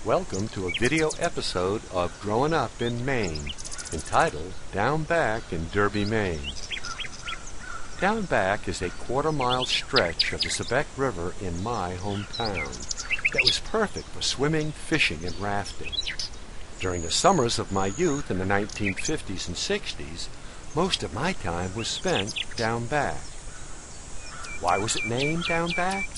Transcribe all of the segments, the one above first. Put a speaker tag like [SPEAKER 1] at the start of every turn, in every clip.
[SPEAKER 1] Welcome to a video episode of Growing Up in Maine, entitled Down Back in Derby, Maine. Down Back is a quarter-mile stretch of the Sebec River in my hometown that was perfect for swimming, fishing, and rafting. During the summers of my youth in the 1950s and 60s, most of my time was spent down back. Why was it named Down Back?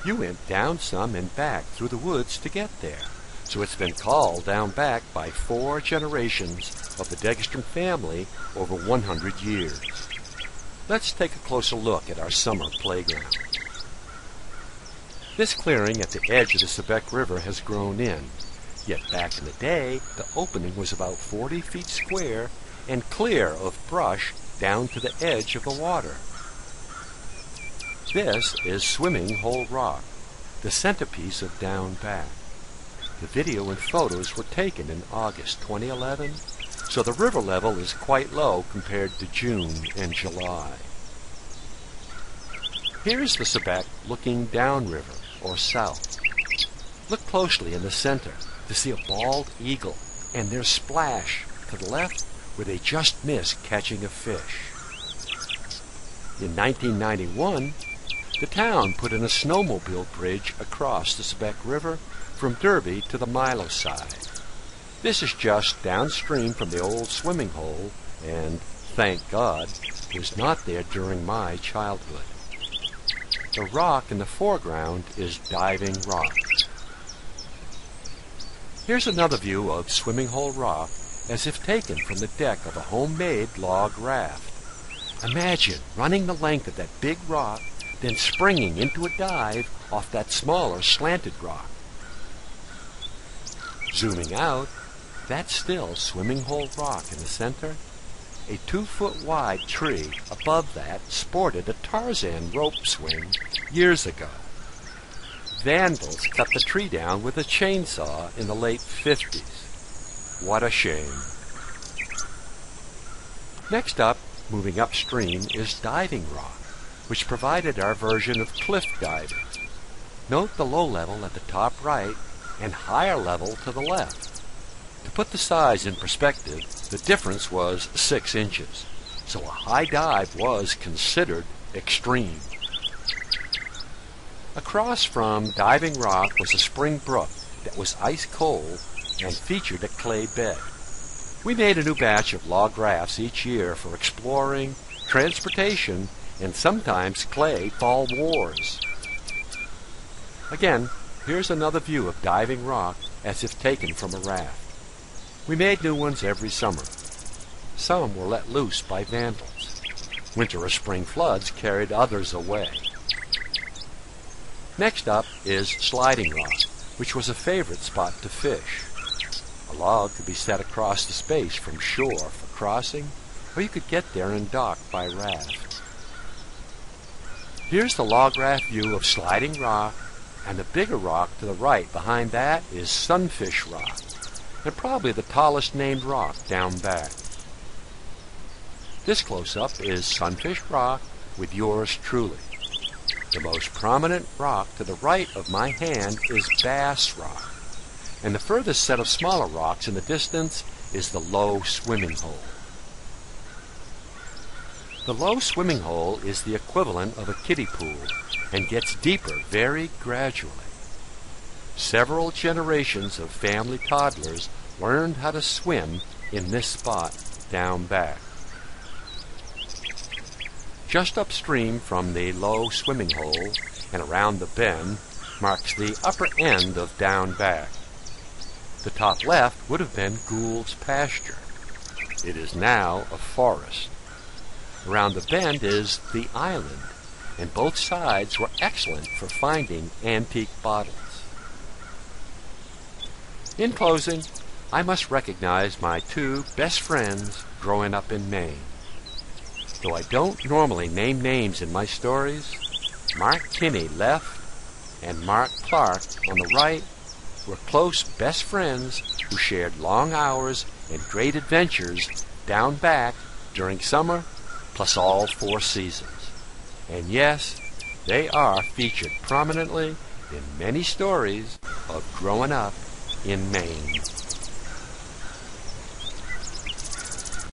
[SPEAKER 1] You went down some and back through the woods to get there, so it's been called Down Back by 4 generations of the Degstrom family over 100 years. Let's take a closer look at our summer playground. This clearing at the edge of the Sebec River has grown in, yet back in the day, the opening was about 40 feet square and clear of brush down to the edge of the water. This is Swimming Hole Rock, the centerpiece of Down Back. The video and photos were taken in August 2011, so the river level is quite low compared to June and July. Here's the Sebec looking downriver, or south. Look closely in the center to see a bald eagle and their splash to the left where they just missed catching a fish. In 1991, the town put in a snowmobile bridge across the Sebec River from Derby to the Milo side. This is just downstream from the old swimming hole and, thank God, was not there during my childhood. The rock in the foreground is Diving Rock. Here's another view of Swimming Hole Rock as if taken from the deck of a homemade log raft. Imagine running the length of that big rock, then springing into a dive off that smaller slanted rock. Zooming out, that's still Swimming Hole Rock in the center. A 2-foot wide tree above that sported a Tarzan rope swing years ago. Vandals cut the tree down with a chainsaw in the late 50s. What a shame. Next up, moving upstream, is Diving Rock, which provided our version of cliff diving. Note the low level at the top right and higher level to the left. To put the size in perspective, the difference was 6 inches, so a high dive was considered extreme. Across from Diving Rock was a spring brook that was ice cold and featured a clay bed. We made a new batch of log rafts each year for exploring, transportation, and sometimes clay fall wars. Again, here's another view of Diving Rock as if taken from a raft. We made new ones every summer. Some were let loose by vandals. Winter or spring floods carried others away. Next up is Sliding Rock, which was a favorite spot to fish. A log could be set across the space from shore for crossing, or you could get there and dock by raft. Here's the log raft view of Sliding Rock, and the bigger rock to the right behind that is Sunfish Rock, and probably the tallest named rock down back. This close-up is Sunfish Rock with yours truly. The most prominent rock to the right of my hand is Bass Rock, and the furthest set of smaller rocks in the distance is the Low Swimming Hole. The low swimming hole is the equivalent of a kiddie pool and gets deeper very gradually. Several generations of family toddlers learned how to swim in this spot down back. Just upstream from the low swimming hole and around the bend marks the upper end of Down Back. The top left would have been Gould's pasture. It is now a forest. Around the bend is the island, and both sides were excellent for finding antique bottles. In closing, I must recognize my 2 best friends growing up in Maine. Though I don't normally name names in my stories, Mark Kinney left and Mark Clark on the right were close best friends who shared long hours and great adventures down back during summer, plus all 4 seasons. And yes, they are featured prominently in many stories of growing up in Maine.